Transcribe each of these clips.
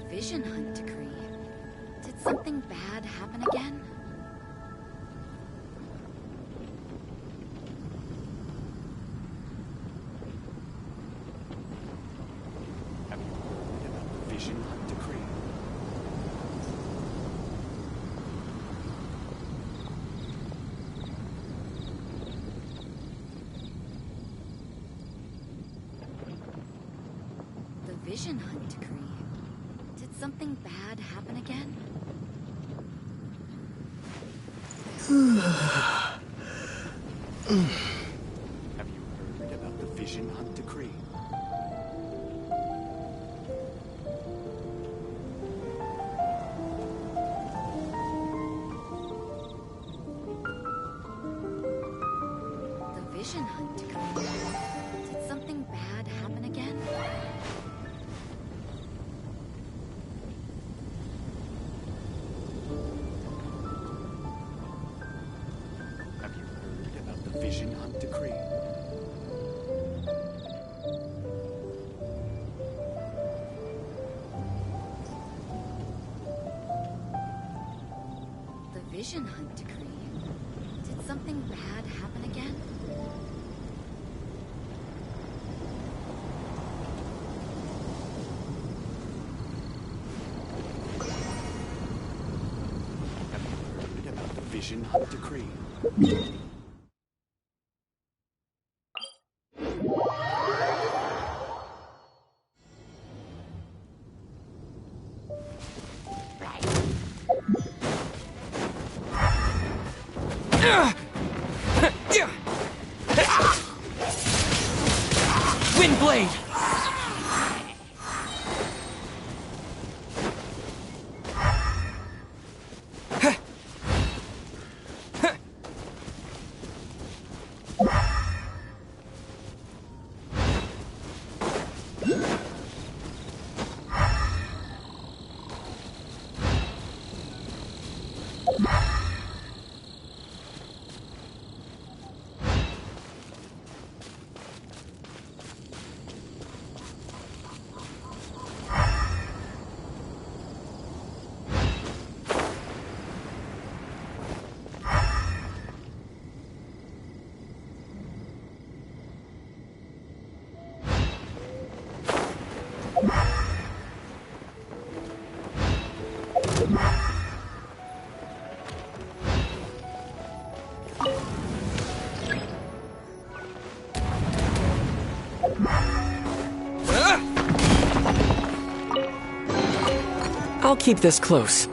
Vision Hunt decree. Did something bad happen again? Have you heard about the Vision Hunt decree? The Vision Hunt decree. Did something bad happen again? Have you heard about the Vision Hunt decree? The Vision Hunt decree. Did something bad happen again? Have you heard about the Vision Hunt decree? The Vision Hunt decree. Did something bad happen again? Have you heard about the Vision Hunt decree? Windblade! I'll keep this close.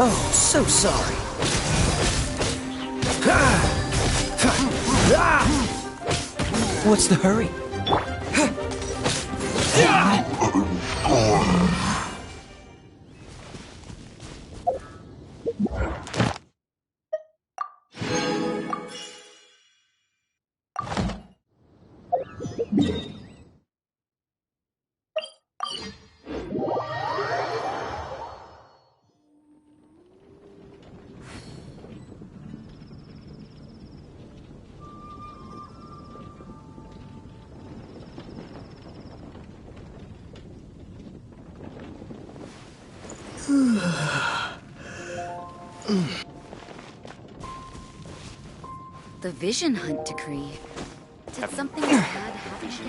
Oh, so sorry. What's the hurry? The Vision Hunt decree. Did something bad happen again?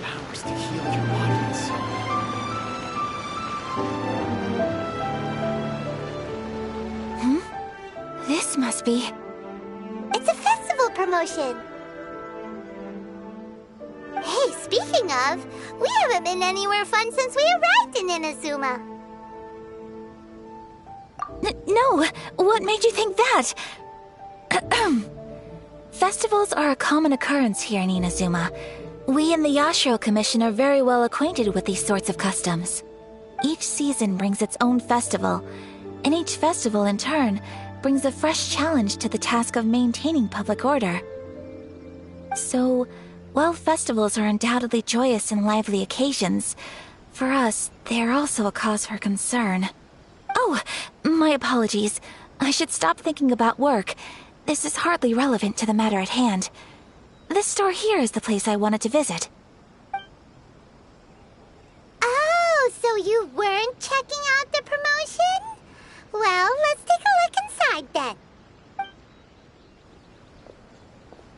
Powers to heal your bodies. This must be... It's a festival promotion! Hey, speaking of, we haven't been anywhere fun since we arrived in Inazuma. No, what made you think that? Festivals are a common occurrence here in Inazuma. We in the Yashiro Commission are very well acquainted with these sorts of customs. Each season brings its own festival, and each festival in turn brings a fresh challenge to the task of maintaining public order. So, while festivals are undoubtedly joyous and lively occasions, for us, they are also a cause for concern. Oh, my apologies. I should stop thinking about work. This is hardly relevant to the matter at hand. This store here is the place I wanted to visit. Oh, so you weren't checking out the promotion? Well, let's take a look inside then.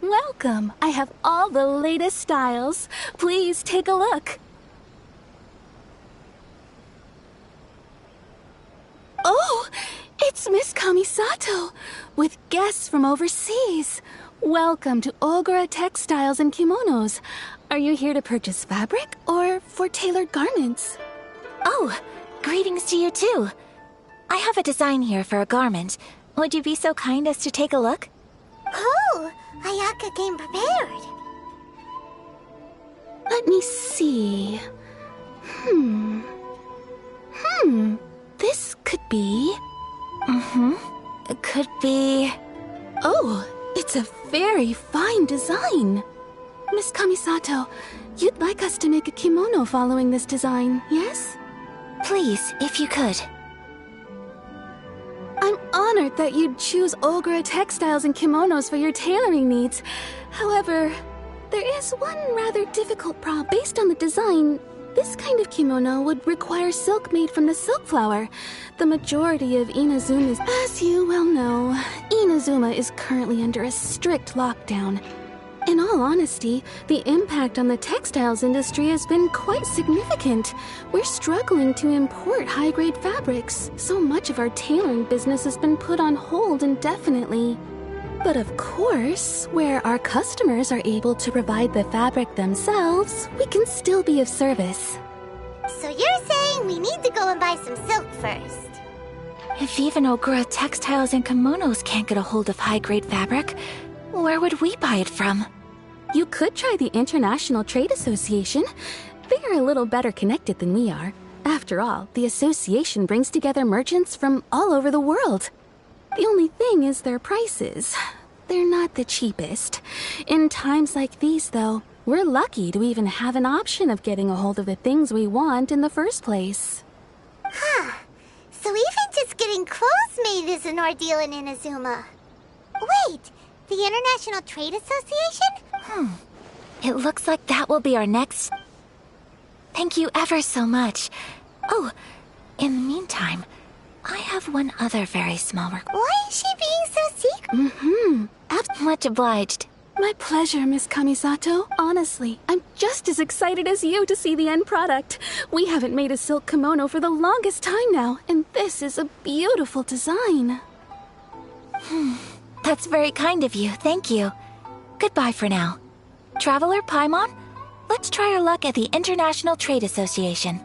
Welcome. I have all the latest styles. Please take a look. Oh, it's Miss Kamisato with guests from overseas. Welcome to Ogura Textiles and Kimonos. Are you here to purchase fabric or for tailored garments? Oh, greetings to you too. I have a design here for a garment. Would you be so kind as to take a look? Oh, Ayaka came prepared. Let me see. This could be... It could be... Oh, it's a very fine design. Miss Kamisato, you'd like us to make a kimono following this design, yes? Please, if you could. I'm honored that you'd choose Ogura Textiles and Kimonos for your tailoring needs. However, there is one rather difficult problem. Based on the design, this kind of kimono would require silk made from the silk flower. The majority of Inazuma's... As you well know, Inazuma is currently under a strict lockdown. In all honesty, the impact on the textiles industry has been quite significant. We're struggling to import high-grade fabrics. So much of our tailoring business has been put on hold indefinitely. But of course, where our customers are able to provide the fabric themselves, we can still be of service. So you're saying we need to go and buy some silk first? If even Ogura Textiles and Kimonos can't get a hold of high-grade fabric, where would we buy it from? You could try the International Trade Association. They are a little better connected than we are. After all, the association brings together merchants from all over the world. The only thing is their prices. They're not the cheapest. In times like these, though, we're lucky to even have an option of getting a hold of the things we want in the first place. Huh. So even just getting clothes made is an ordeal in Inazuma. Wait, the International Trade Association? It looks like that will be our next... Thank you ever so much. Oh, in the meantime, I have one other very small Why is she being so secret? Much obliged. My pleasure, Miss Kamisato. Honestly, I'm just as excited as you to see the end product. We haven't made a silk kimono for the longest time now, and this is a beautiful design. That's very kind of you, thank you. Goodbye for now. Traveler Paimon, let's try our luck at the International Trade Association.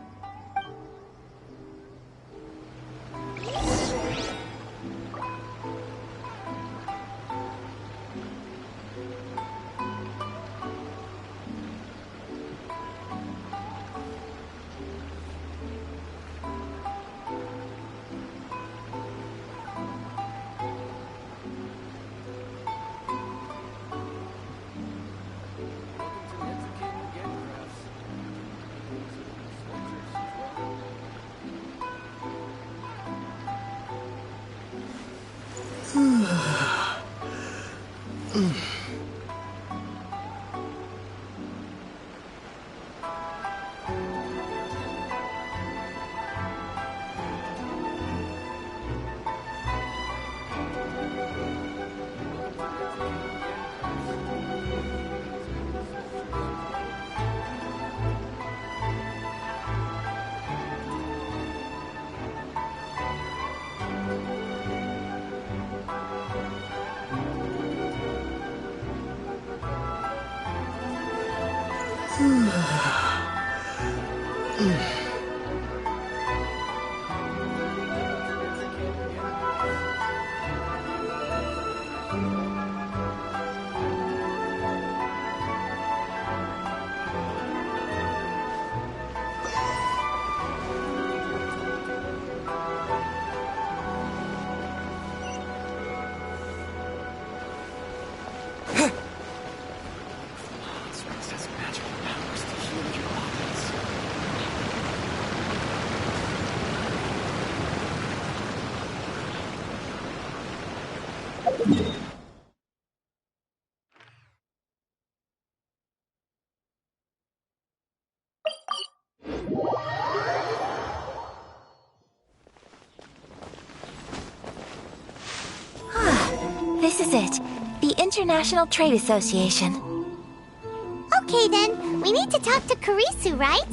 This is it. The International Trade Association. Okay then, we need to talk to Kurisu, right?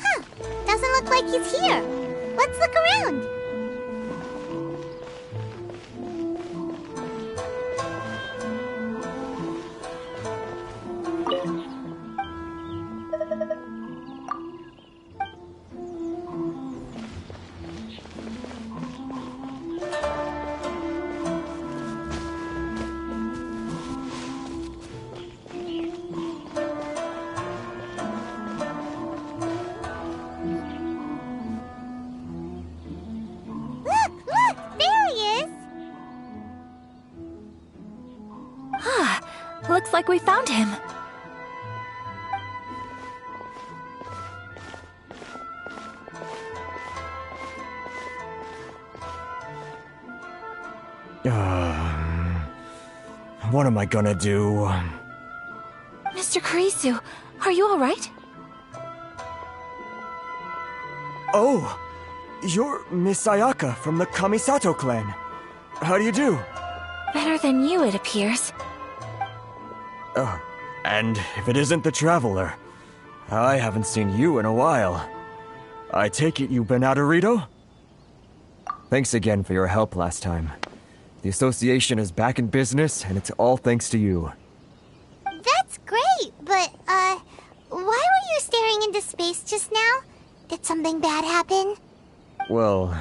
Huh, doesn't look like he's here. Let's look around. like we found him. What am I gonna do? Mr. Kurisu, are you alright? Oh, you're Miss Ayaka from the Kamisato clan. How do you do? Better than you, it appears. And if it isn't the Traveler, I haven't seen you in a while. I take it you've been out of Rito? Thanks again for your help last time. The association is back in business, and it's all thanks to you. That's great, but, why were you staring into space just now? Did something bad happen? Well,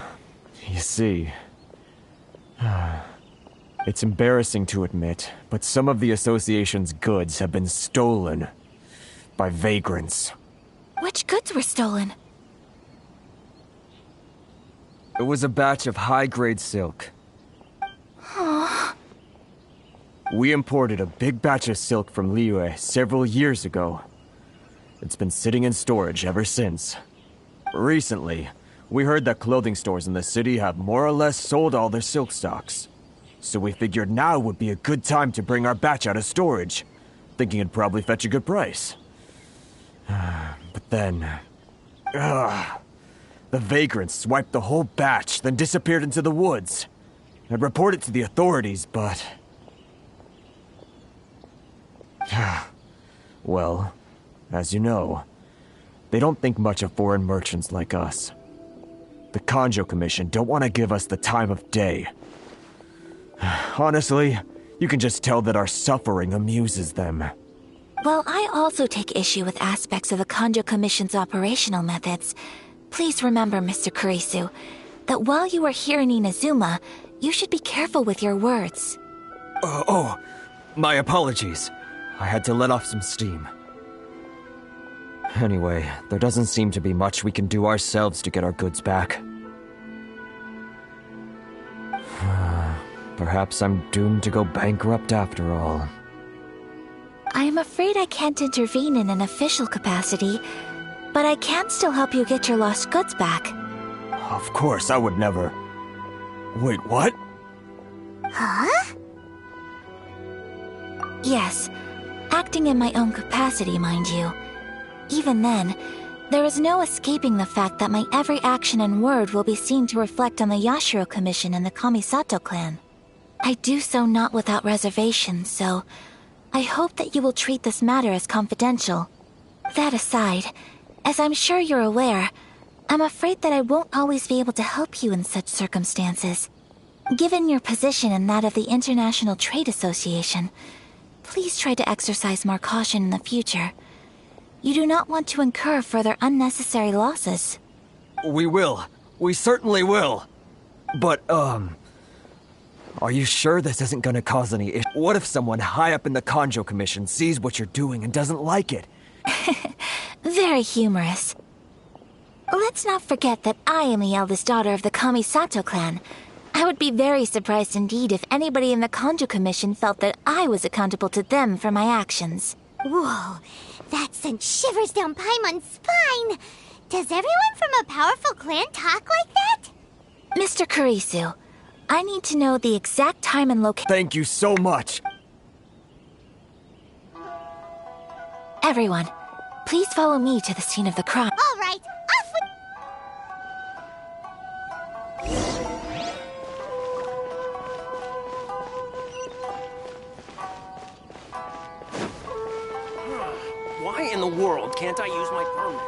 you see... It's embarrassing to admit, but some of the association's goods have been stolen by vagrants. Which goods were stolen? It was a batch of high-grade silk. We imported a big batch of silk from Liyue several years ago. It's been sitting in storage ever since. Recently, we heard that clothing stores in the city have more or less sold all their silk stocks. So we figured now would be a good time to bring our batch out of storage, thinking it'd probably fetch a good price. But then... the vagrants swiped the whole batch, then disappeared into the woods. I'd report it to the authorities, but... Well, as you know, they don't think much of foreign merchants like us. The Kanjo Commission don't want to give us the time of day. Honestly, you can just tell that our suffering amuses them. While I also take issue with aspects of the Kanjo Commission's operational methods, please remember, Mr. Kurisu, that while you are here in Inazuma, you should be careful with your words. My apologies. I had to let off some steam. Anyway, there doesn't seem to be much we can do ourselves to get our goods back. Perhaps I'm doomed to go bankrupt after all. I am afraid I can't intervene in an official capacity, but I can still help you get your lost goods back. Of course, I would never... Wait, what? Huh? Yes, acting in my own capacity, mind you. Even then, there is no escaping the fact that my every action and word will be seen to reflect on the Yashiro Commission and the Kamisato clan. I do so not without reservation, so I hope that you will treat this matter as confidential. That aside, as I'm sure you're aware, I'm afraid that I won't always be able to help you in such circumstances. Given your position and that of the International Trade Association, please try to exercise more caution in the future. You do not want to incur further unnecessary losses. We will. We certainly will. But, are you sure this isn't gonna cause any issues? What if someone high up in the Kanjo Commission sees what you're doing and doesn't like it? Very humorous. Let's not forget that I am the eldest daughter of the Kamisato clan. I would be very surprised indeed if anybody in the Kanjo Commission felt that I was accountable to them for my actions. Whoa, that sent shivers down Paimon's spine! Does everyone from a powerful clan talk like that? Mr. Kurisu, I need to know the exact time and location. Thank you so much! Everyone, please follow me to the scene of the crime. All right, off we... Why in the world can't I use my permit?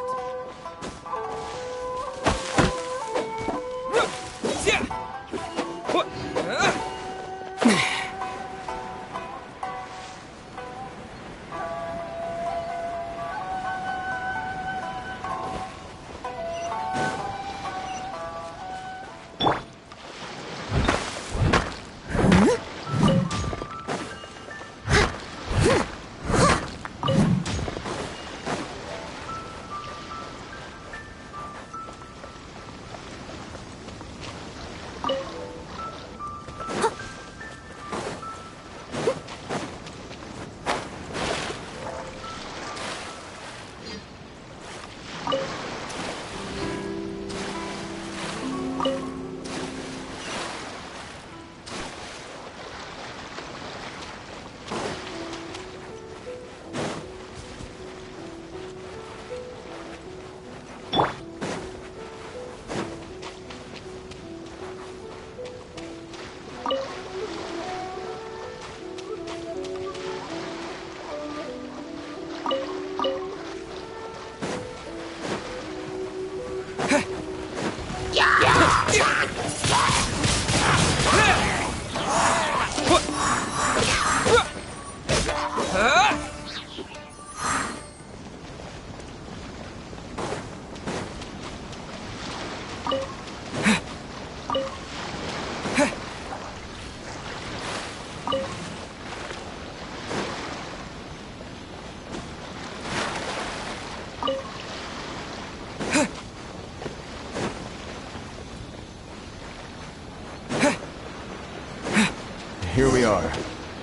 here we are.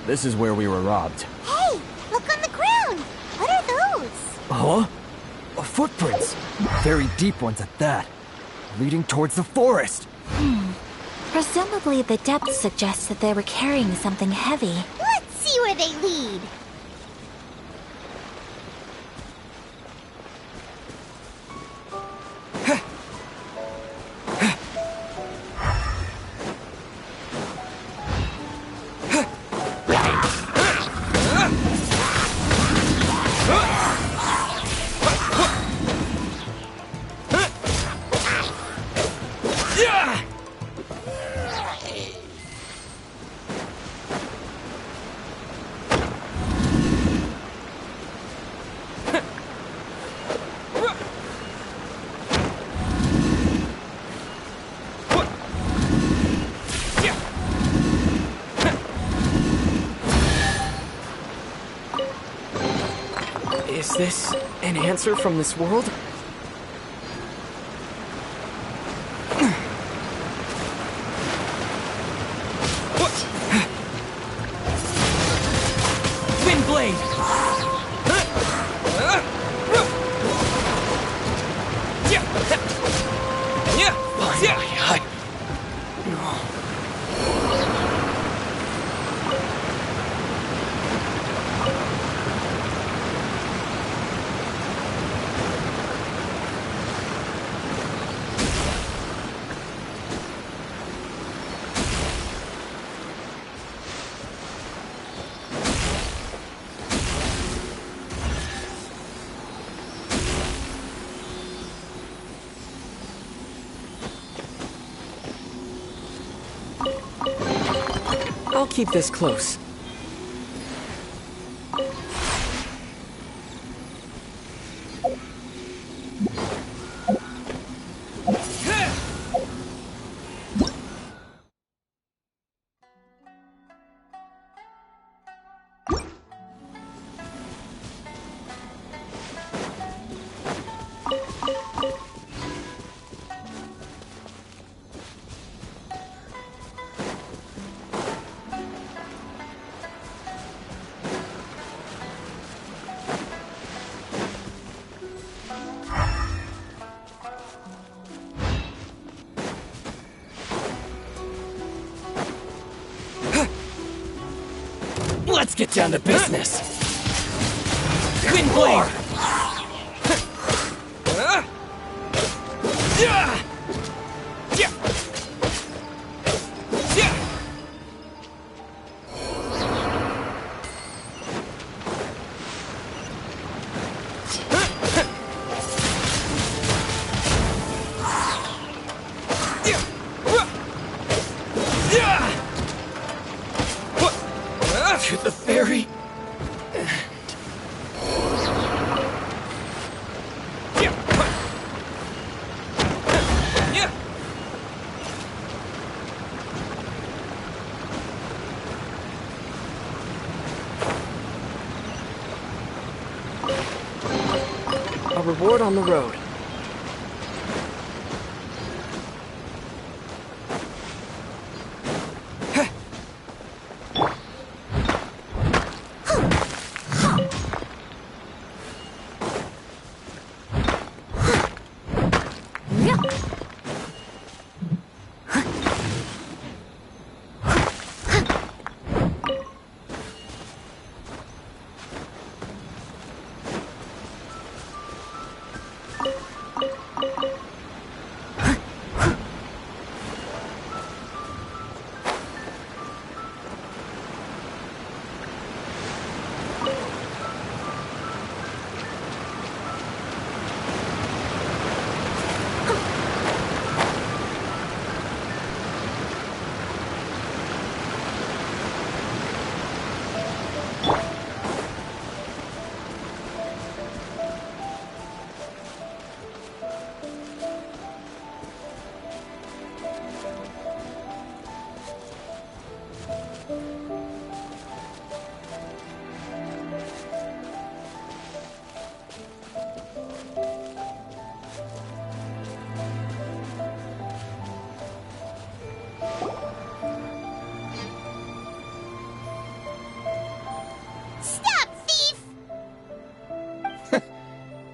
This is where we were robbed. Hey, look on the ground! What are those? Huh? Footprints! Very deep ones at that. Leading towards the forest. Presumably the depth suggests that they were carrying something heavy. Let's see where they lead. Is this an answer from this world? Windblade! I'll keep this close. Let's get down to business. Windblade! To the very end. A reward on the road.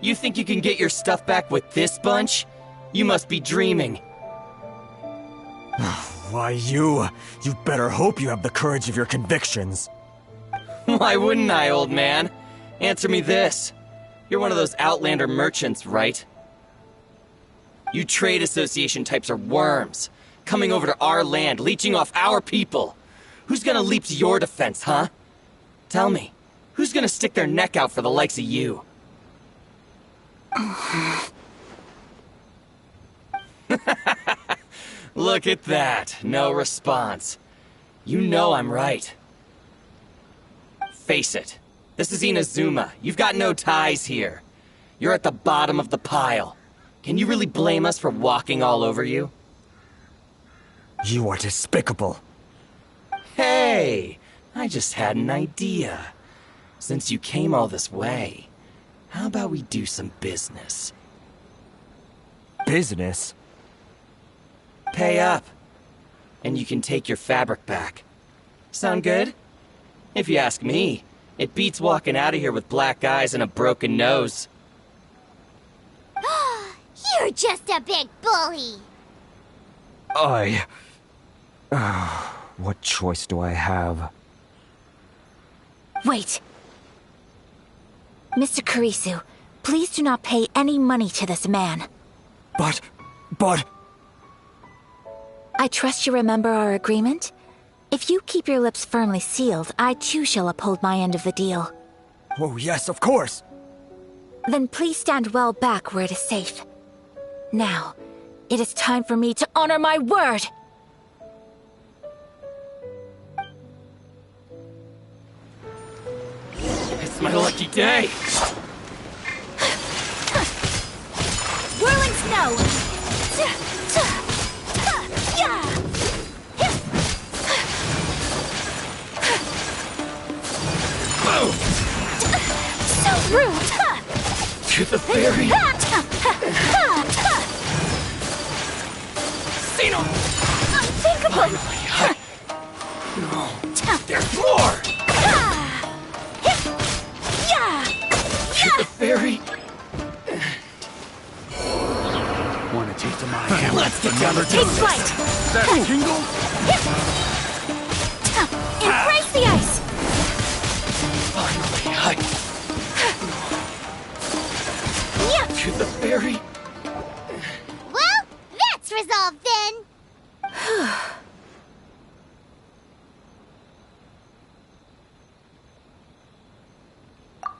You think you can get your stuff back with this bunch? You must be dreaming. Why, you better hope you have the courage of your convictions. Why wouldn't I, old man? Answer me this. You're one of those Outlander merchants, right? You trade association types are worms, coming over to our land, leeching off our people. Who's gonna leap to your defense, huh? Tell me, who's gonna stick their neck out for the likes of you? Look at that, no response. You know I'm right. Face it, this is Inazuma. You've got no ties here. You're at the bottom of the pile. Can you really blame us for walking all over you? You are despicable. Hey, I just had an idea. Since you came all this way, how about we do some business? Business? Pay up, and you can take your fabric back. Sound good? If you ask me, it beats walking out of here with black eyes and a broken nose. You're just a big bully. What choice do I have? Wait. Mr. Kurisu, please do not pay any money to this man. But... I trust you remember our agreement? If you keep your lips firmly sealed, I too shall uphold my end of the deal. Oh, yes, of course. Then please stand well back where it is safe. Now, it is time for me to honor my word! It's my lucky day! Whirling snow! Boom! So rude! To the very... Sino! Unthinkable! No, there's more! To the very... Want a taste of my hammer? Let's get down to Take business. flight! That tingle? Embrace the ice! Finally, I... To the very... Well, that's resolved then.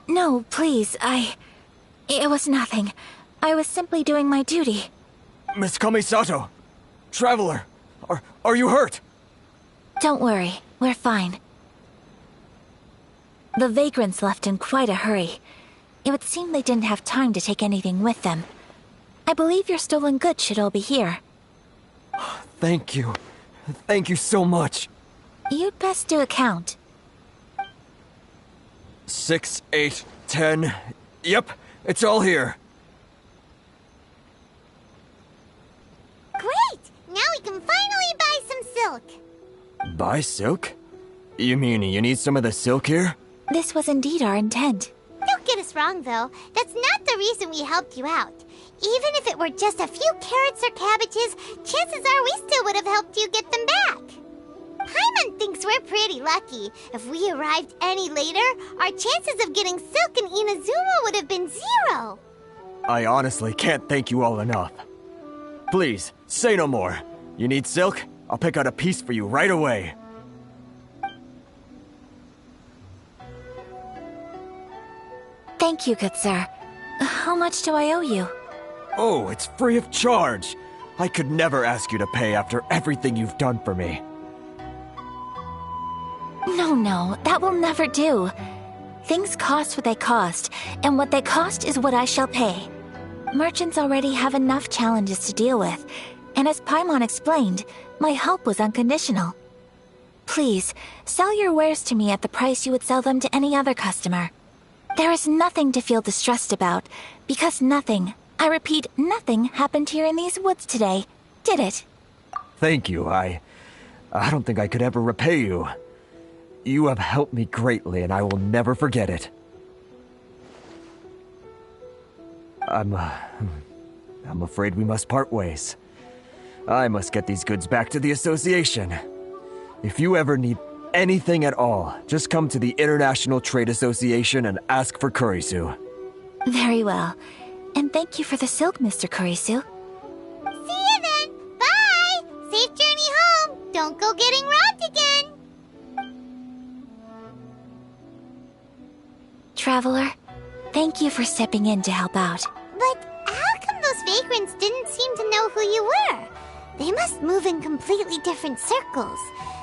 No, please, It was nothing. I was simply doing my duty. Miss Kamisato! Traveler! Are you hurt? Don't worry, we're fine. The vagrants left in quite a hurry. It would seem they didn't have time to take anything with them. I believe your stolen goods should all be here. Thank you. Thank you so much. You'd best do a count. 6, 8, 10... Yep, it's all here. Great! Now we can finally buy some silk. Buy silk? You mean you need some of the silk here? This was indeed our intent. Don't get us wrong, though. That's not the reason we helped you out. Even if it were just a few carrots or cabbages, chances are we still would have helped you get them back. Paimon thinks we're pretty lucky. If we arrived any later, our chances of getting silk in Inazuma would have been 0. I honestly can't thank you all enough. Please, say no more. You need silk? I'll pick out a piece for you right away. Thank you, good sir. How much do I owe you? Oh, it's free of charge. I could never ask you to pay after everything you've done for me. No, that will never do. Things cost what they cost, and what they cost is what I shall pay. Merchants already have enough challenges to deal with, and as Paimon explained, my help was unconditional. Please, sell your wares to me at the price you would sell them to any other customer. There is nothing to feel distressed about, because nothing, I repeat, nothing happened here in these woods today, did it? Thank you. I don't think I could ever repay you. You have helped me greatly, and I will never forget it. I'm afraid we must part ways. I must get these goods back to the association. If you ever need anything at all, just come to the International Trade Association and ask for Kurisu. Very well. And thank you for the silk, Mr. Kurisu. See you then! Bye! Safe journey home! Don't go getting robbed again! Traveler, thank you for stepping in to help out. But how come those vagrants didn't seem to know who you were? They must move in completely different circles.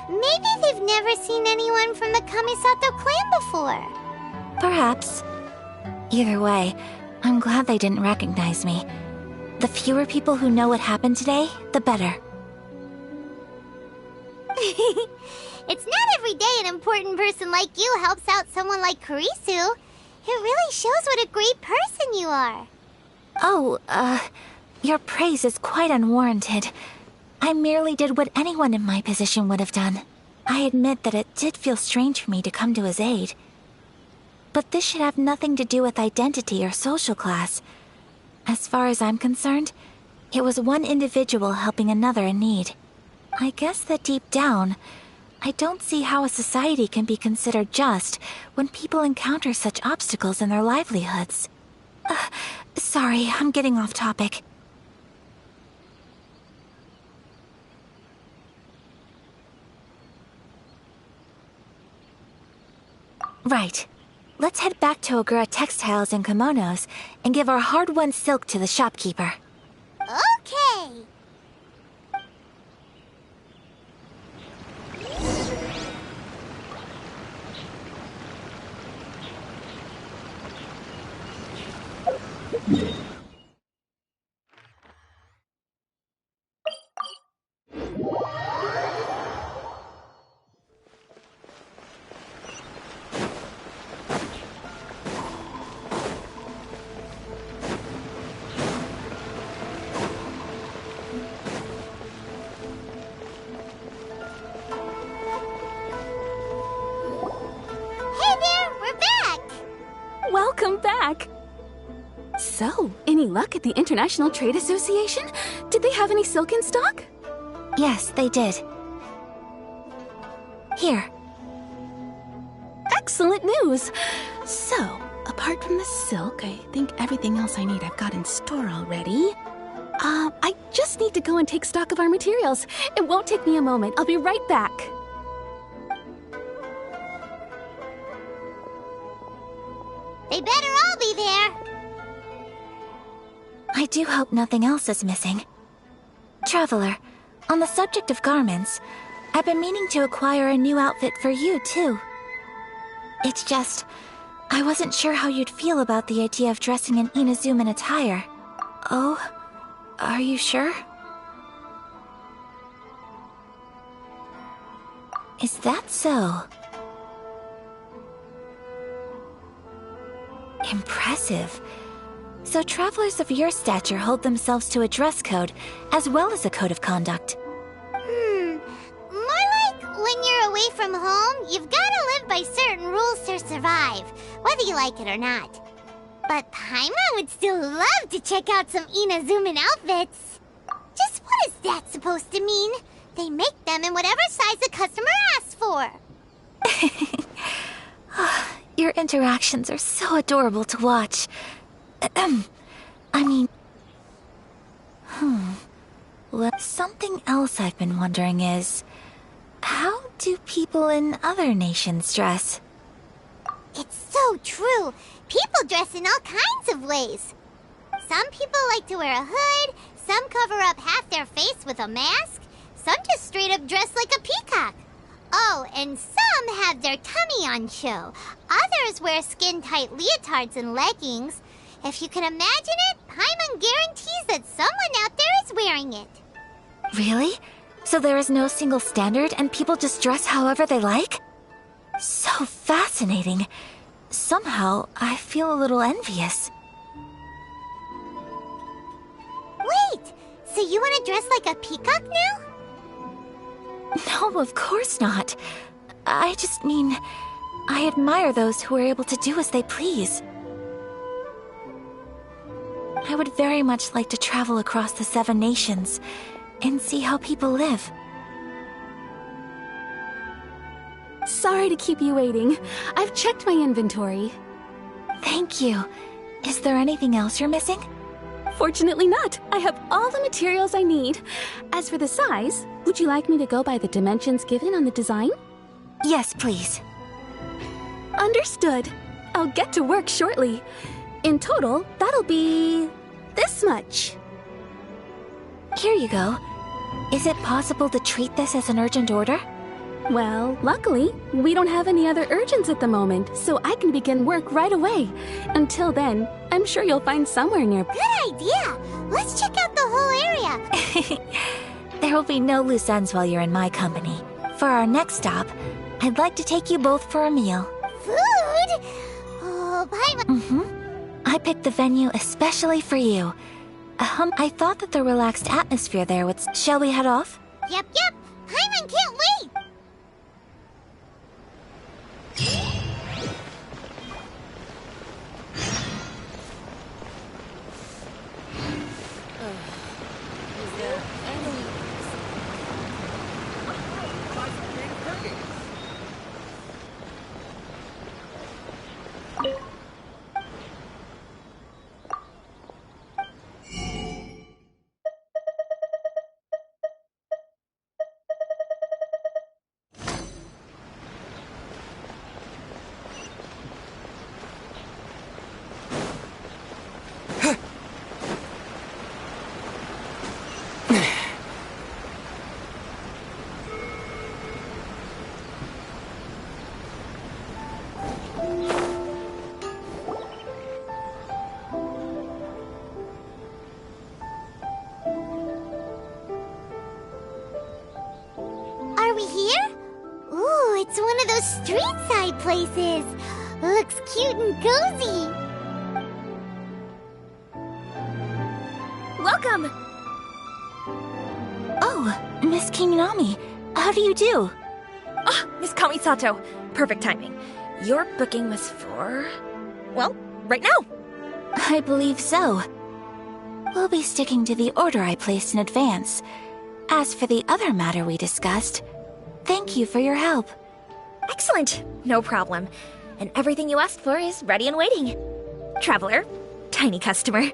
Maybe they've never seen anyone from the Kamisato clan before. Perhaps. Either way, I'm glad they didn't recognize me. The fewer people who know what happened today, the better. It's not every day an important person like you helps out someone like Kurisu. It really shows what a great person you are. Oh, your praise is quite unwarranted. I merely did what anyone in my position would have done. I admit that it did feel strange for me to come to his aid. But this should have nothing to do with identity or social class. As far as I'm concerned, it was one individual helping another in need. I guess that deep down, I don't see how a society can be considered just when people encounter such obstacles in their livelihoods. Sorry, I'm getting off topic. Right. Let's head back to Ogura Textiles and Kimonos and give our hard-won silk to the shopkeeper. Okay! Welcome back! So, any luck at the International Trade Association? Did they have any silk in stock? Yes, they did. Here. Excellent news! So, apart from the silk, I think everything else I need I've got in store already. I just need to go and take stock of our materials. It won't take me a moment. I'll be right back. They better all be there. I do hope nothing else is missing. Traveler, on the subject of garments, I've been meaning to acquire a new outfit for you, too. It's just, I wasn't sure how you'd feel about the idea of dressing in Inazuman attire. Oh, are you sure? Is that so? Impressive. So travelers of your stature hold themselves to a dress code, as well as a code of conduct. More like when you're away from home, you've gotta live by certain rules to survive, whether you like it or not. But Paimon would still love to check out some Inazuman outfits. Just what is that supposed to mean? They make them in whatever size the customer asks for. Your interactions are so adorable to watch. I mean... Well, something else I've been wondering is... how do people in other nations dress? It's so true. People dress in all kinds of ways. Some people like to wear a hood, some cover up half their face with a mask, some just straight up dress like a peacock. Oh, and some have their tummy on show. Others wear skin-tight leotards and leggings. If you can imagine it, Paimon guarantees that someone out there is wearing it. Really? So there is no single standard and people just dress however they like? So fascinating. Somehow, I feel a little envious. Wait, so you want to dress like a peacock now? No, of course not. I just mean, I admire those who are able to do as they please. I would very much like to travel across the 7 nations and see how people live. Sorry to keep you waiting. I've checked my inventory. Thank you. Is there anything else you're missing? Fortunately not. I have all the materials I need. As for the size, would you like me to go by the dimensions given on the design? Yes, please. Understood. I'll get to work shortly. In total, that'll be this much. Here you go. Is it possible to treat this as an urgent order? Well, luckily, we don't have any other urgents at the moment, so I can begin work right away. Until then, I'm sure you'll find somewhere near. Good idea! Let's check out the whole area! There will be no loose ends while you're in my company. For our next stop, I'd like to take you both for a meal. Food? Oh, Paimon... I picked the venue especially for you. I thought that the relaxed atmosphere there would... Shall we head off? Yep. Paimon can't wait! Are we here? Ooh, it's one of those street-side places. Looks cute and cozy. Welcome! Oh, Miss Kiminami, how do you do? Ah, Miss Kamisato. Perfect timing. Your booking was for... well, right now. I believe so. We'll be sticking to the order I placed in advance. As for the other matter we discussed, thank you for your help. Excellent. No problem. And everything you asked for is ready and waiting. Traveler, tiny customer,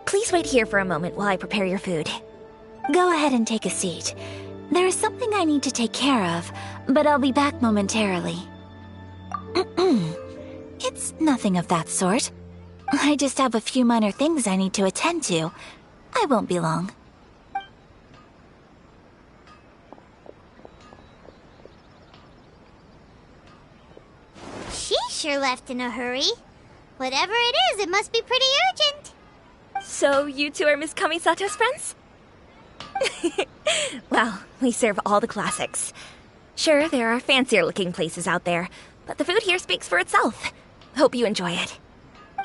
please wait here for a moment while I prepare your food. Go ahead and take a seat. There is something I need to take care of, but I'll be back momentarily. It's nothing of that sort. I just have a few minor things I need to attend to. I won't be long. She sure left in a hurry. Whatever it is, it must be pretty urgent. So you two are Miss Kamisato's friends? Well, we serve all the classics. Sure, there are fancier-looking places out there, but the food here speaks for itself. Hope you enjoy it.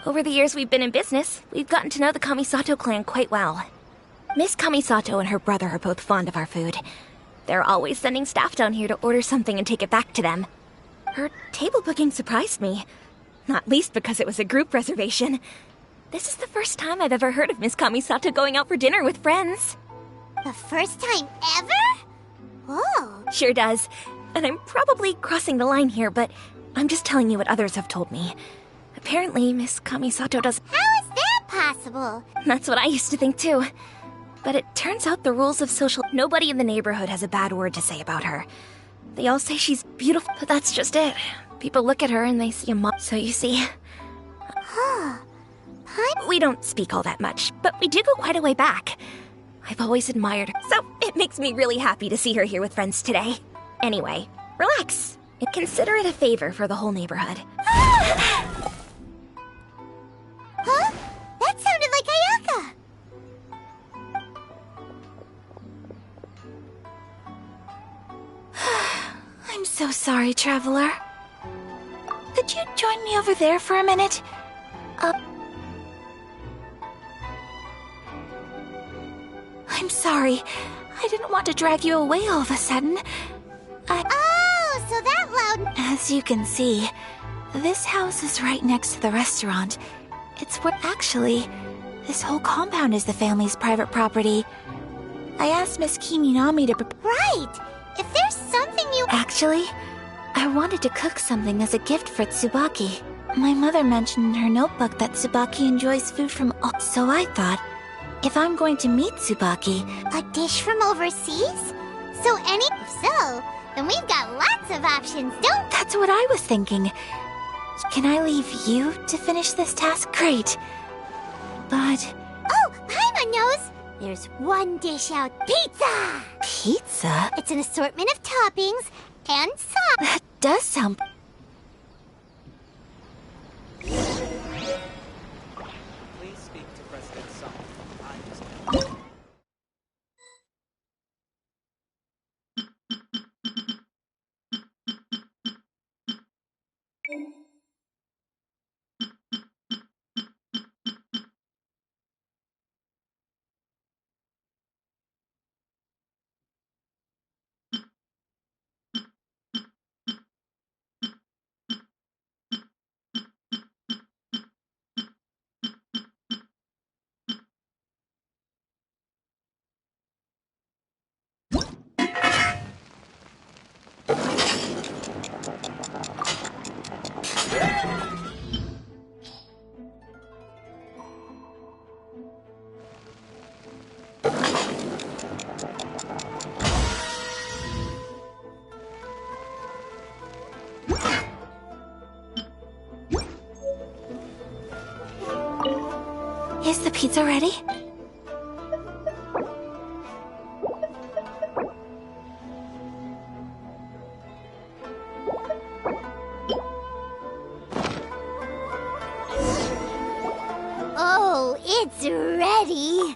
Over the years we've been in business, we've gotten to know the Kamisato clan quite well. Miss Kamisato and her brother are both fond of our food. They're always sending staff down here to order something and take it back to them. Her table booking surprised me, not least because it was a group reservation. This is the first time I've ever heard of Miss Kamisato going out for dinner with friends. The first time ever? Whoa. Sure does. And I'm probably crossing the line here, but I'm just telling you what others have told me. Apparently, Miss Kamisato does... How is that possible? That's what I used to think too. But it turns out the rules of social... Nobody in the neighborhood has a bad word to say about her. They all say she's beautiful, but that's just it. People look at her and they see a mom. So you see... Huh. We don't speak all that much, but we do go quite a way back. I've always admired her, so it makes me really happy to see her here with friends today. Anyway, relax. Consider it a favor for the whole neighborhood. Huh? That sounded like Ayaka. I'm so sorry, Traveler. Could you join me over there for a minute? I'm sorry. I didn't want to drag you away all of a sudden. Oh, so that loud... As you can see, this house is right next to the restaurant. It's where... Actually, This whole compound is the family's private property. I asked Miss Kiminami to Right! If there's something you... Actually, I wanted to cook something as a gift for Tsubaki. My mother mentioned in her notebook that Tsubaki enjoys food from all, so I thought, if I'm going to meet Tsubaki... A dish from overseas? If so, then we've got lots of options, don't... That's what I was thinking. Can I leave you to finish this task? Great. But... Oh, Paimon knows! There's one dish out. Pizza! Pizza? It's an assortment of toppings and sauce. That does sound... Please speak to President Song. Is the pizza ready? Oh, it's ready.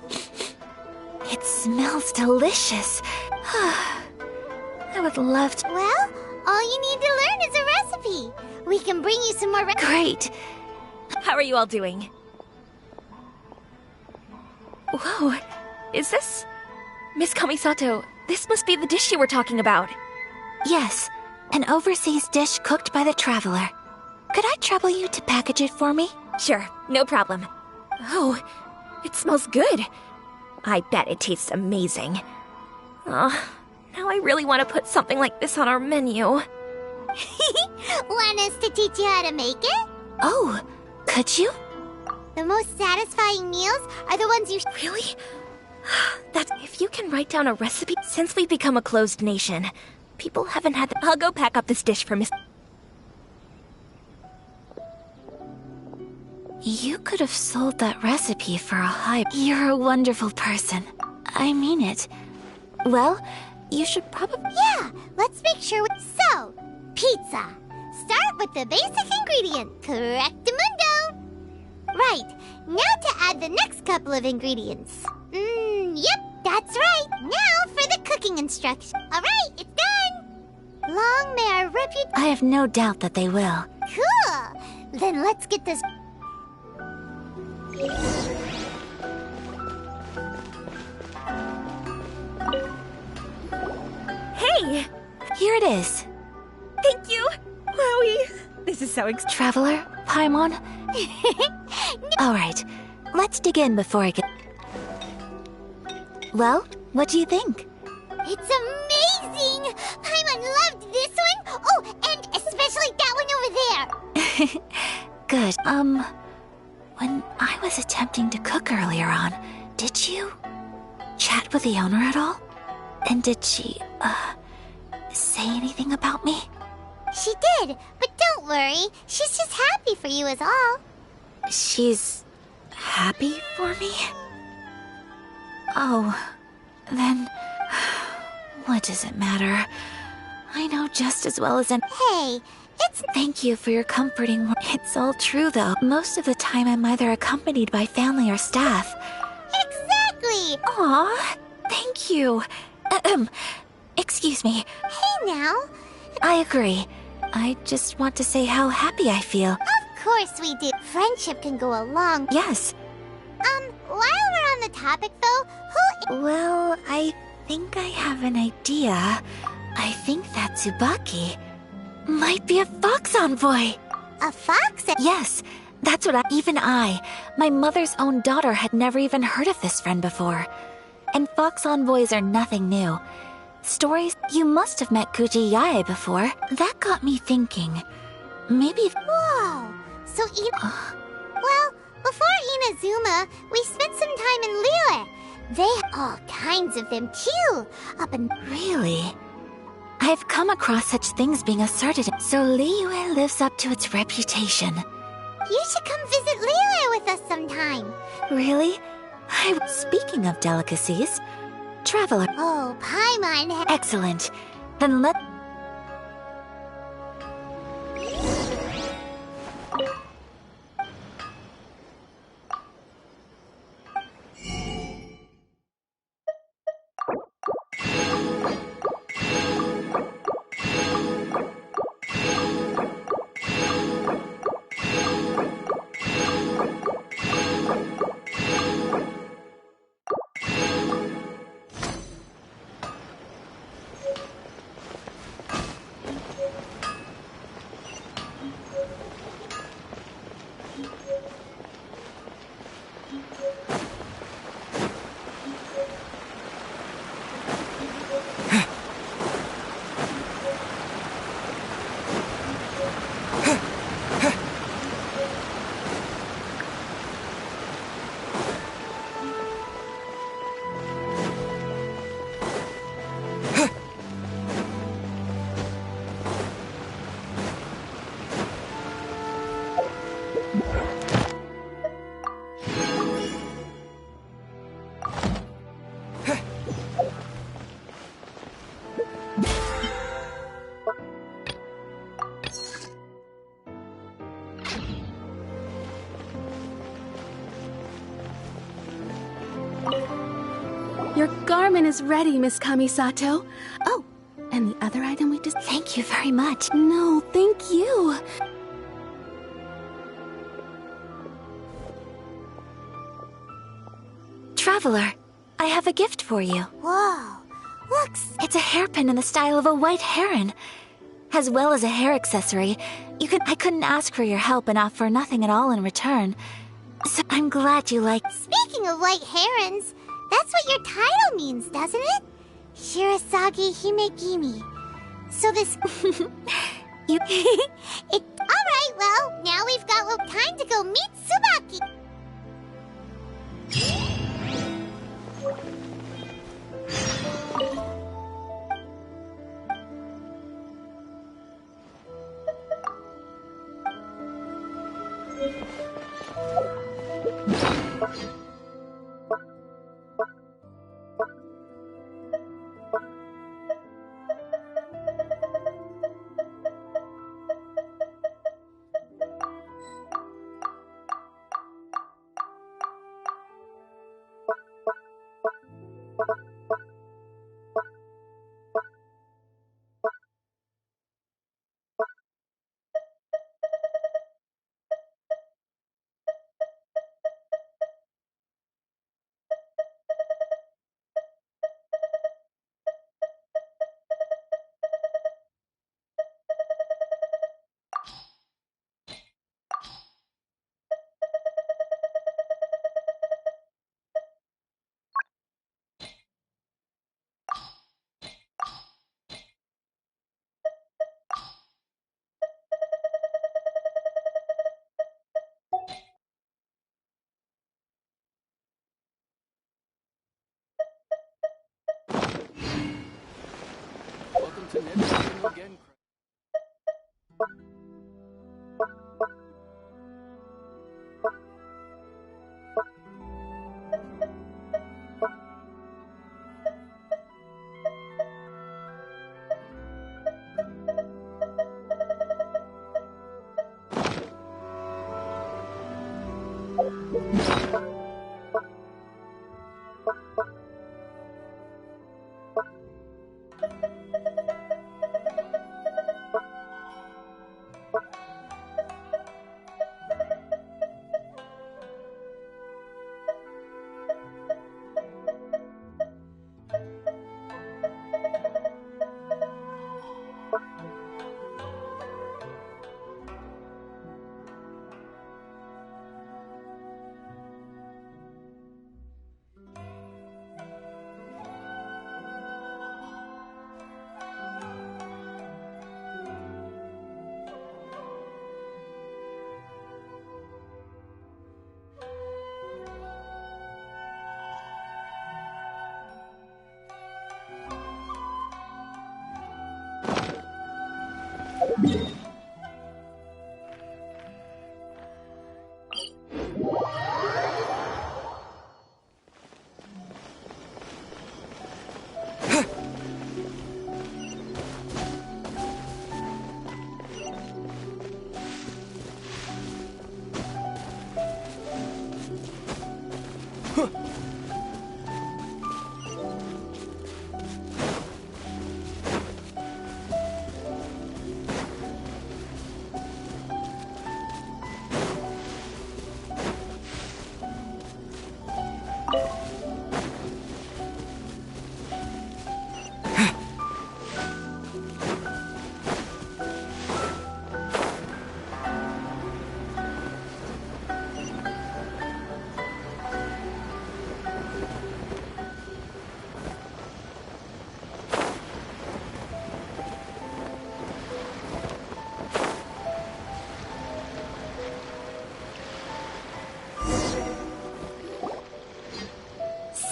It smells delicious. I would love to... Well, all you need to learn is a recipe. We can bring you some more Great. How are you all doing? Whoa, is this... Miss Kamisato, this must be the dish you were talking about. Yes, an overseas dish cooked by the traveler. Could I trouble you to package it for me? Sure, no problem. Oh, it smells good. I bet it tastes amazing. Oh, now I really want to put something like this on our menu. Want us to teach you how to make it? Oh, could you? The most satisfying meals are the ones you... Really? That's... If you can write down a recipe... Since we've become a closed nation, people haven't had... I'll go pack up this dish for Miss... You could have sold that recipe for a high... You're a wonderful person. I mean it. Well, you should probably... Yeah, let's make sure... So, pizza. Start with the basic ingredient. Correctamundo. Right, now to add the next couple of ingredients. Yep, that's right. Now for the cooking instructions. Alright, it's done. Long may our reputation... I have no doubt that they will. Cool. Then let's get this... Hey! Here it is. Thank you! Wowie! This is so Traveler, Paimon. All right, let's dig in before I get... Well, what do you think? It's amazing! Paimon loved this one! Oh, and especially that one over there! Good. When I was attempting to cook earlier on, did you chat with the owner at all? And did she, say anything about me? She did, but don't worry. She's just happy for you is all. She's happy for me? Oh, then what does it matter? I know just as well as Hey, it's... Thank you for your comforting words. It's all true, though. Most of the time I'm either accompanied by family or staff. Exactly! Aw, thank you. Excuse me. Hey now. I agree. I just want to say how happy I feel. Of course we do. Friendship can go a long... Yes. While we're on the topic though, who... Well, I think I have an idea. I think that Tsubaki might be a fox envoy. A fox? Yes, That's what even my mother's own daughter, had never even heard of this friend before. And Fox Envoys are nothing new. Stories, you must have met Kuji Yae before. That got me thinking. Maybe... Whoa! So well, before Inazuma, we spent some time in Liyue. They have all kinds of them too. Up in... Really? I've come across such things being asserted, so Liyue lives up to its reputation. You should come visit Liyue with us sometime. Really? Speaking of delicacies, Traveler... Oh, Paimon... Excellent. Then let... Your garment is ready, Miss Kamisato. Oh, and the other item we just... Thank you very much. No, thank you. Traveler, I have a gift for you. Whoa, looks... It's a hairpin in the style of a white heron. As well as a hair accessory. I couldn't ask for your help and offer nothing at all in return. So I'm glad you like... Speaking of white herons, that's what your title means, doesn't it? Shirasagi Himegimi. So this... You... Alright, well, now we've got little time to go meet Tsubaki. Welcome to Never Seeing You Again.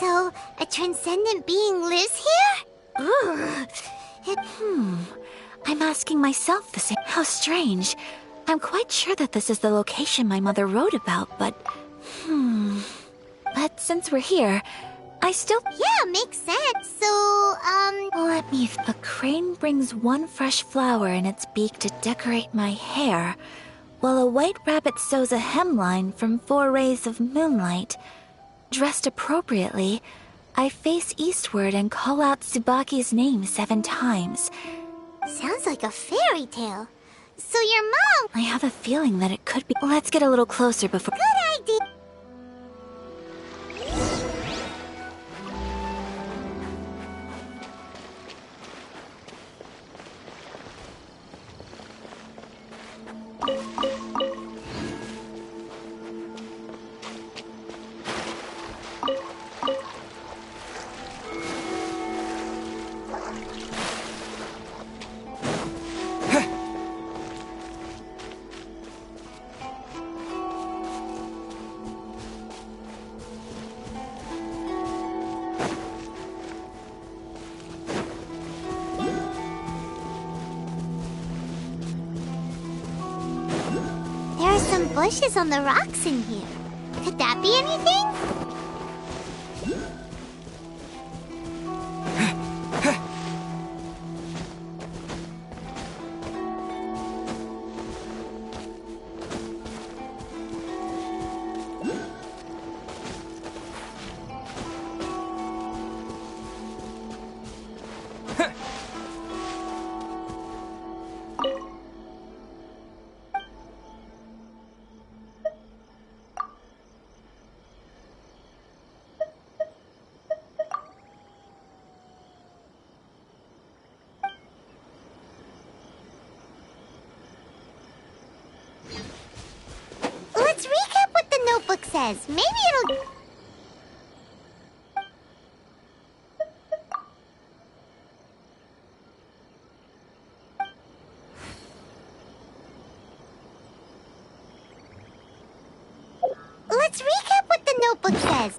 So, a transcendent being lives here? Ugh. I'm asking myself the same. How strange. I'm quite sure that this is the location my mother wrote about, but... But since we're here, I still... Yeah, makes sense. So, Let me... A crane brings one fresh flower in its beak to decorate my hair, while a white rabbit sews a hemline from 4 rays of moonlight. Dressed appropriately, I face eastward and call out Tsubaki's name 7 times. sounds like a fairy tale. So your mom... I have a feeling that it could be... Let's get a little closer before... Good idea. There are some bushes on the rocks in here. Could that be anything? Let's recap what the notebook says. Maybe it'll... Let's recap what the notebook says.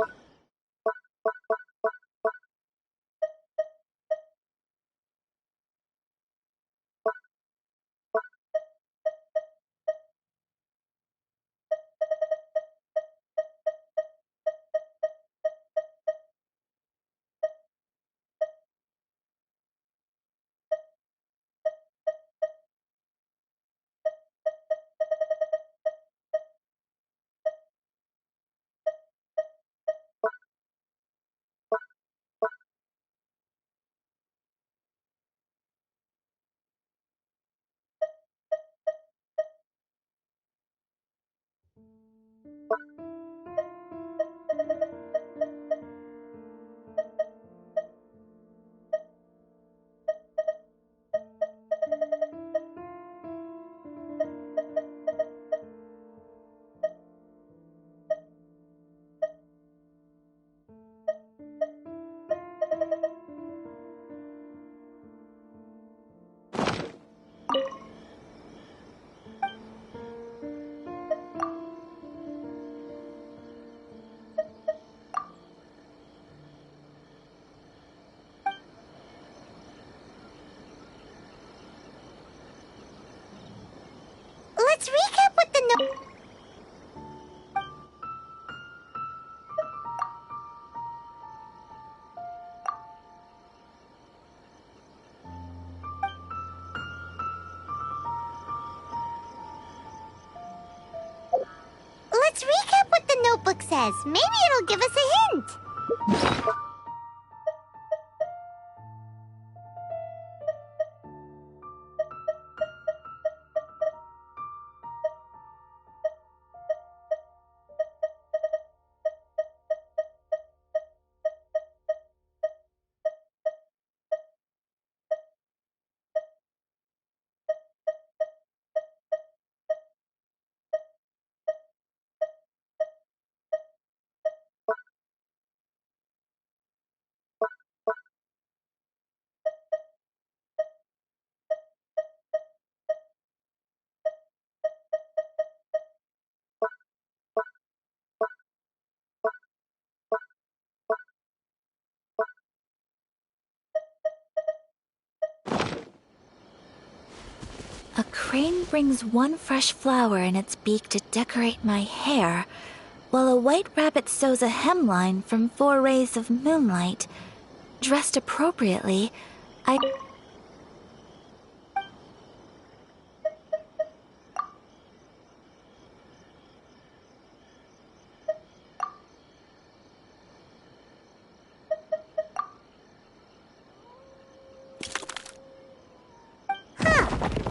Let's recap what the note... Let's recap what the notebook notebook says. Maybe it'll give us a hint. A crane brings one fresh flower in its beak to decorate my hair, while a white rabbit sews a hemline from 4 rays of moonlight. Dressed appropriately, I...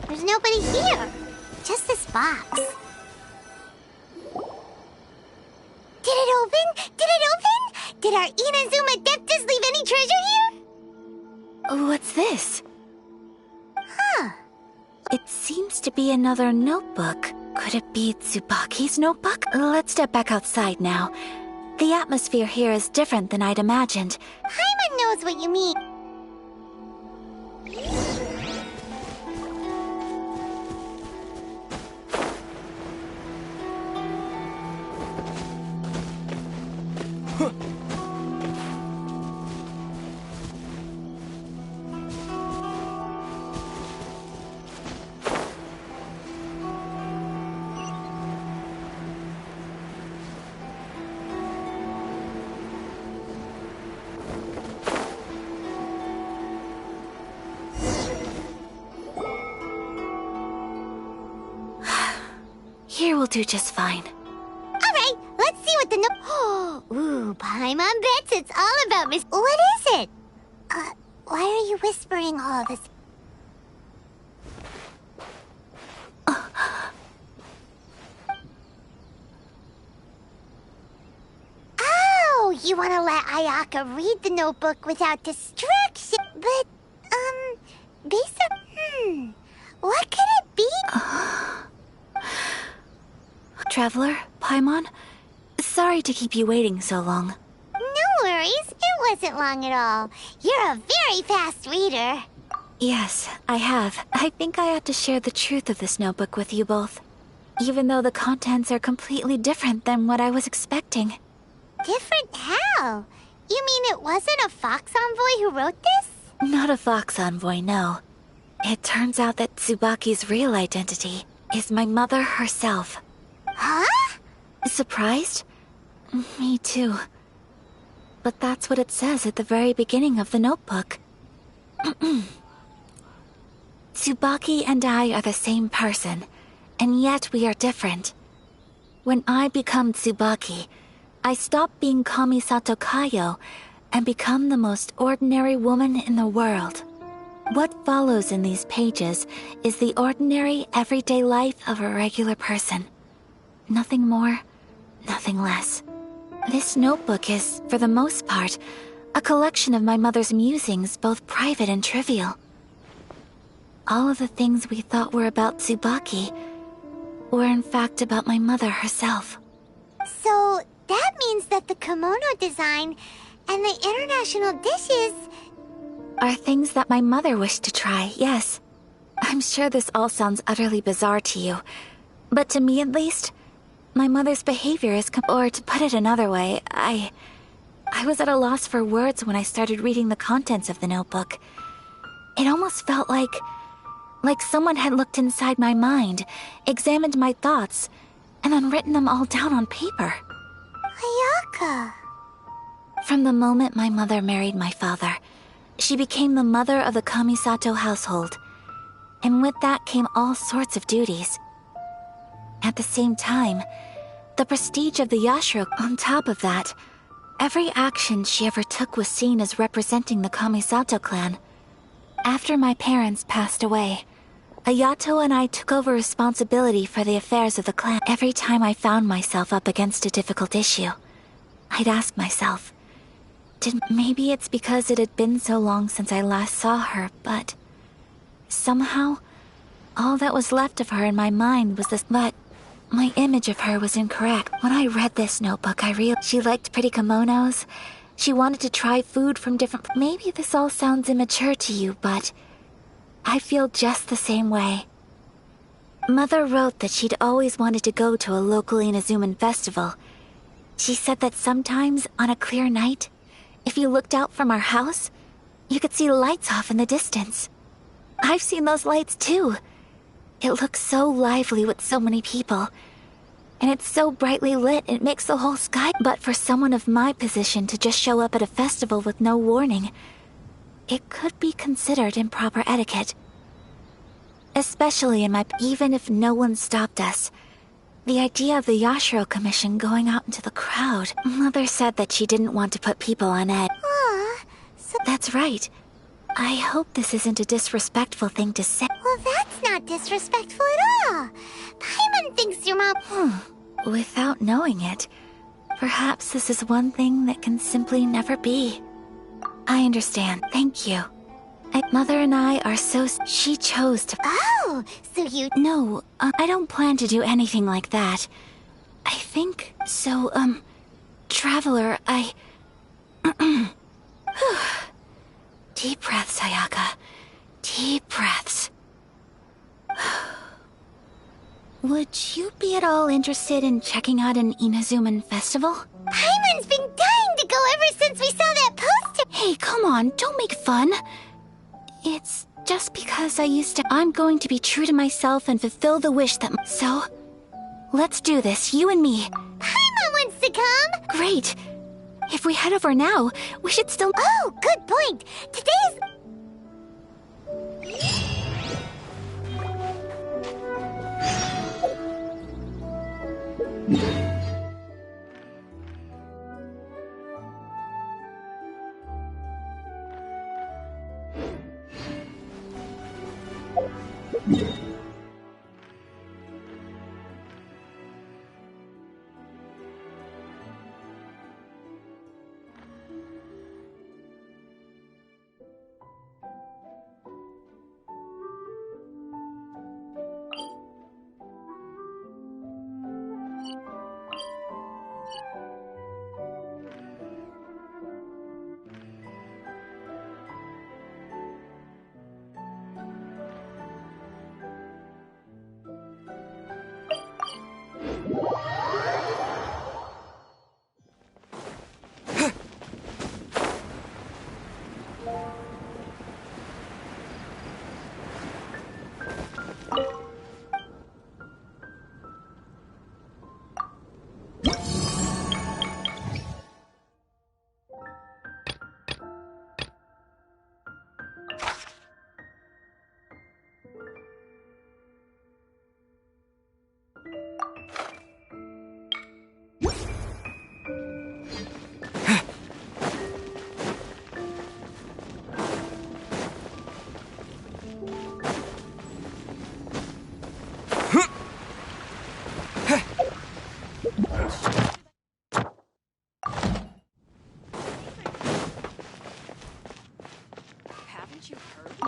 There's nobody here. Just this box. Did it open? Did it open? Did our Inazuma Adeptus leave any treasure here? What's this? Huh. It seems to be another notebook. Could it be Tsubaki's notebook? Let's step back outside now. The atmosphere here is different than I'd imagined. Paimon knows what you mean. Here will do just fine. Alright, let's see what the Ooh, Paimon bets it's all about Miss... What is it? Why are you whispering all this? Oh, you want to let Ayaka read the notebook without distraction. But, based on... what could it be? Traveler, Paimon, sorry to keep you waiting so long. No worries, it wasn't long at all. You're a very fast reader. Yes, I have. I think I ought to share the truth of this notebook with you both. Even though the contents are completely different than what I was expecting. Different how? You mean it wasn't a Fox Envoy who wrote this? Not a Fox Envoy, no. It turns out that Tsubaki's real identity is my mother herself. Huh? Surprised? Me too. But that's what it says at the very beginning of the notebook. Tsubaki and I are the same person, and yet we are different. When I become Tsubaki, I stop being Kamisato Kayo and become the most ordinary woman in the world. What follows in these pages is the ordinary, everyday life of a regular person. Nothing more, nothing less. This notebook is, for the most part, a collection of my mother's musings, both private and trivial. All of the things we thought were about Tsubaki were in fact about my mother herself. So, that means that the kimono design and the international dishes... are things that my mother wished to try, yes. I'm sure this all sounds utterly bizarre to you, but to me at least, my mother's behavior is or to put it another way, I was at a loss for words when I started reading the contents of the notebook. It almost felt like someone had looked inside my mind, examined my thoughts, and then written them all down on paper. Ayaka... From the moment my mother married my father, she became the mother of the Kamisato household, and with that came all sorts of duties. At the same time, the prestige of the Yashiro. On top of that, every action she ever took was seen as representing the Kamisato clan. After my parents passed away, Ayato and I took over responsibility for the affairs of the clan. Every time I found myself up against a difficult issue, I'd ask myself, maybe it's because it had been so long since I last saw her, but somehow, all that was left of her in my mind was this. But my image of her was incorrect. When I read this notebook, I realized she liked pretty kimonos. She wanted to try food from different. Maybe this all sounds immature to you, but I feel just the same way. Mother wrote that she'd always wanted to go to a local Inazuman festival. She said that sometimes, on a clear night, if you looked out from our house, you could see lights off in the distance. I've seen those lights too. It looks so lively with so many people. And it's so brightly lit, it makes the whole sky. But for someone of my position to just show up at a festival with no warning, it could be considered improper etiquette. Especially in my... Even if no one stopped us, the idea of the Yashiro Commission going out into the crowd... Mother said that she didn't want to put people on edge. That's right. I hope this isn't a disrespectful thing to say. Well, that's not disrespectful at all. Paimon thinks your mom... Without knowing it, perhaps this is one thing that can simply never be. I understand. Thank you. Mother and I are so... She chose to... Oh, so you... No, I don't plan to do anything like that. I think... So, Traveler, I... Deep breaths, Sayaka. Deep breaths. Would you be at all interested in checking out an Inazuman festival? Paimon's been dying to go ever since we saw that poster! Hey, come on, don't make fun. It's just because I used to... I'm going to be true to myself and fulfill the wish that... So, let's do this, you and me. Paimon wants to come! Great. If we head over now, we should still... Oh, good point! Today's...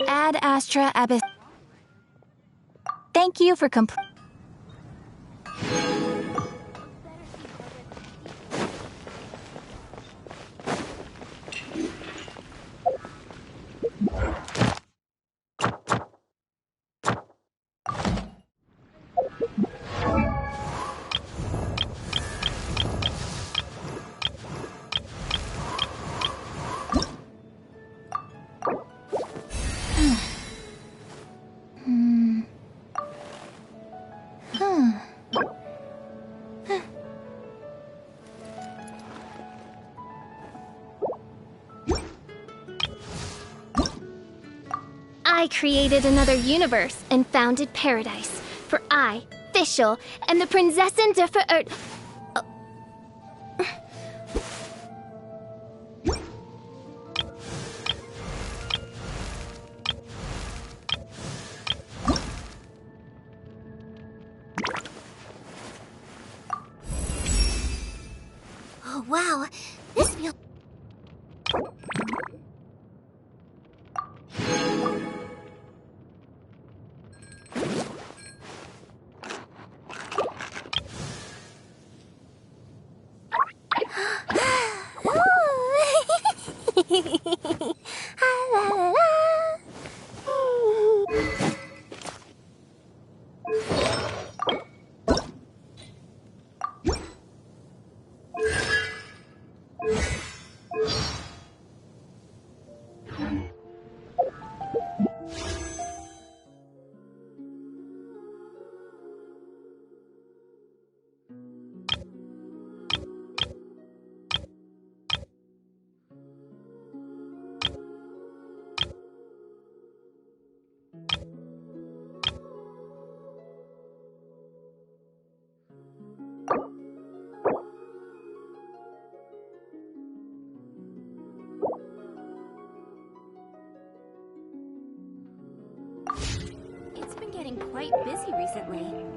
Ad Astra Abyss. Thank you for I created another universe and founded paradise. For I, Fischl, and the Prinzessin de been quite busy recently.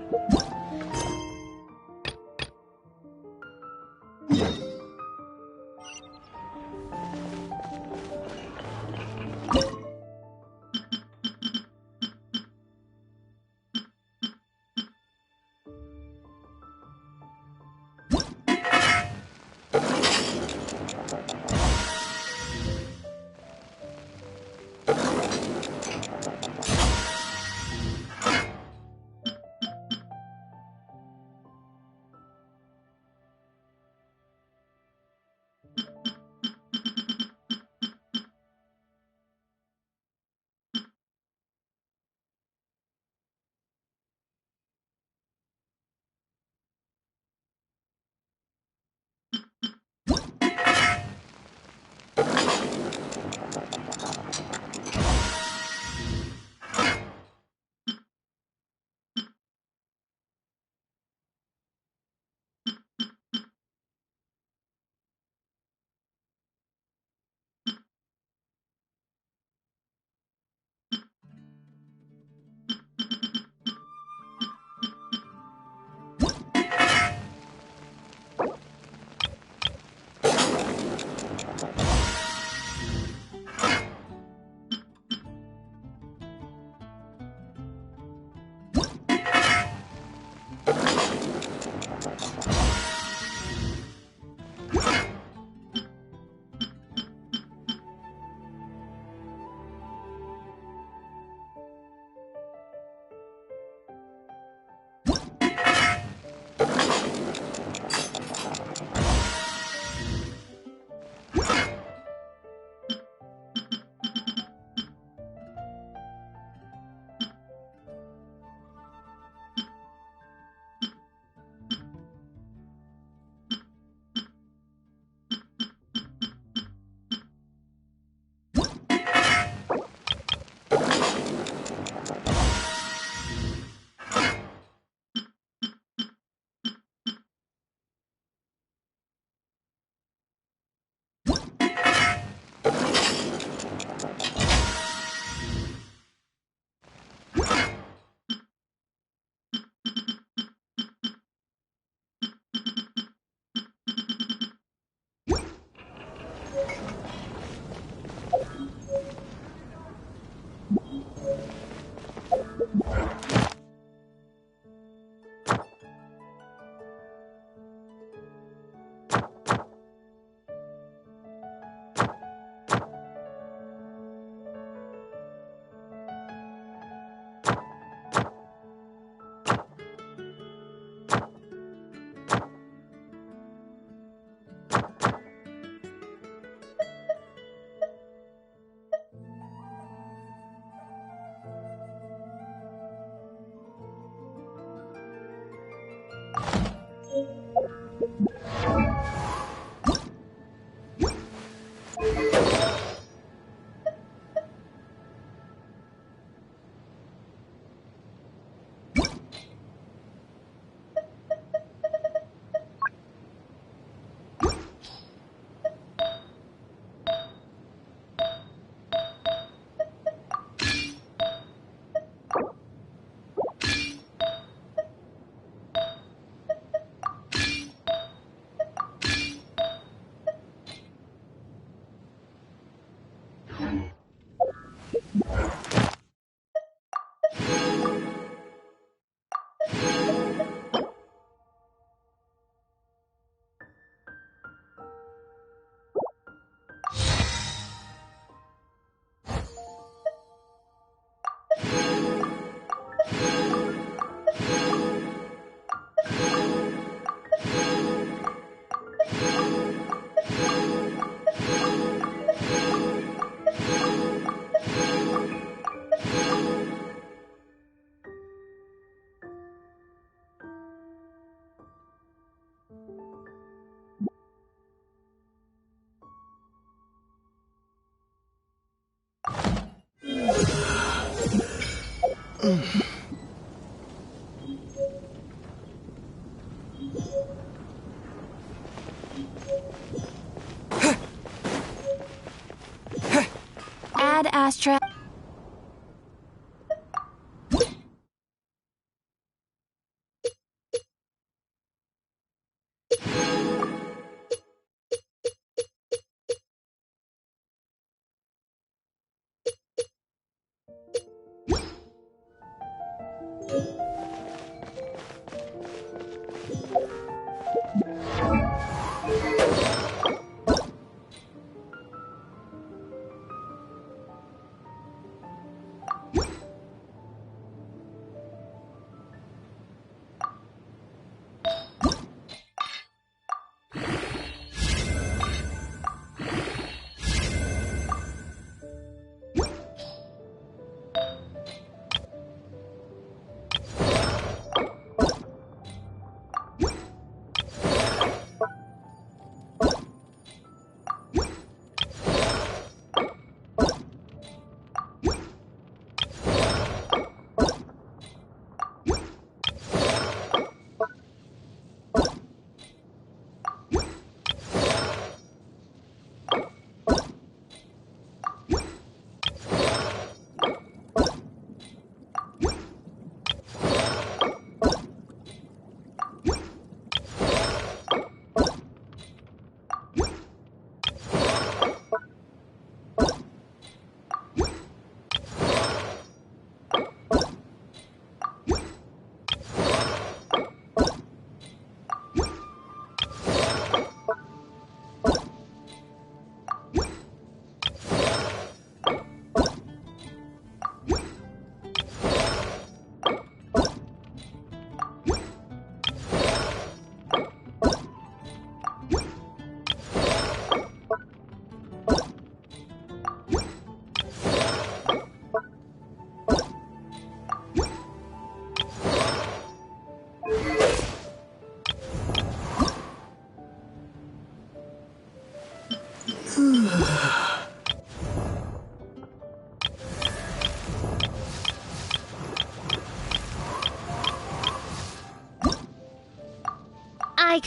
Ad Astra.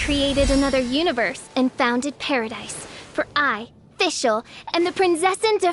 created another universe and founded paradise. For I, Fischl, am the Prinzessin de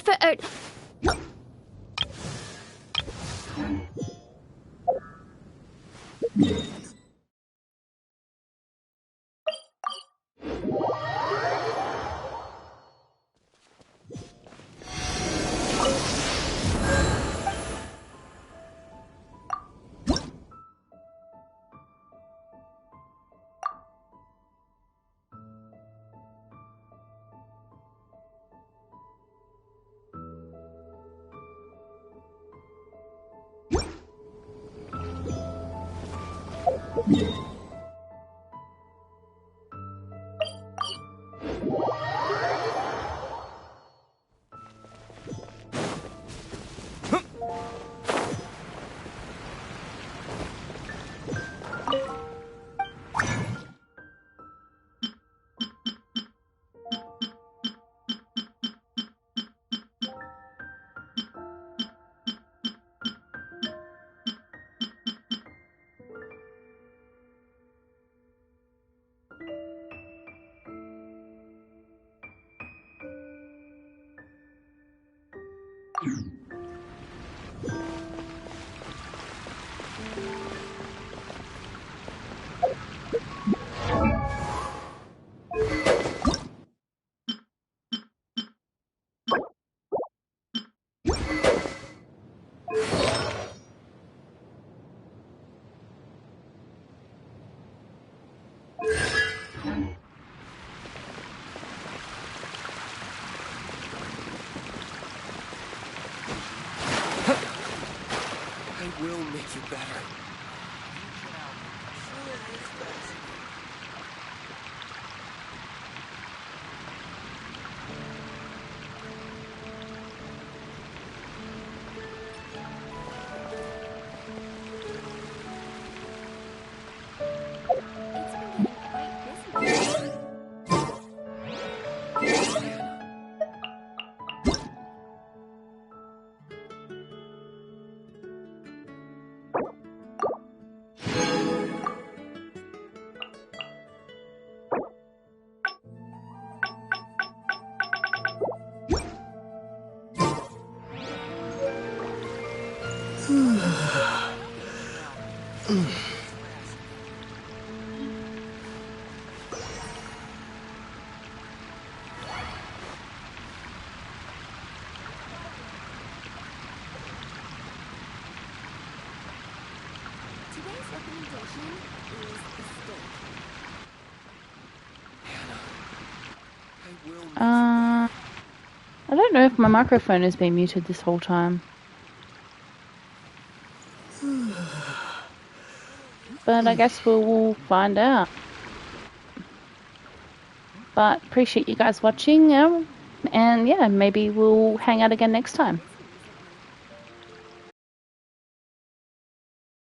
I will make you better. Today's recommendation is the steak. I don't know if my microphone has been muted this whole time. But I guess we'll find out. But appreciate you guys watching, and yeah, maybe we'll hang out again next time.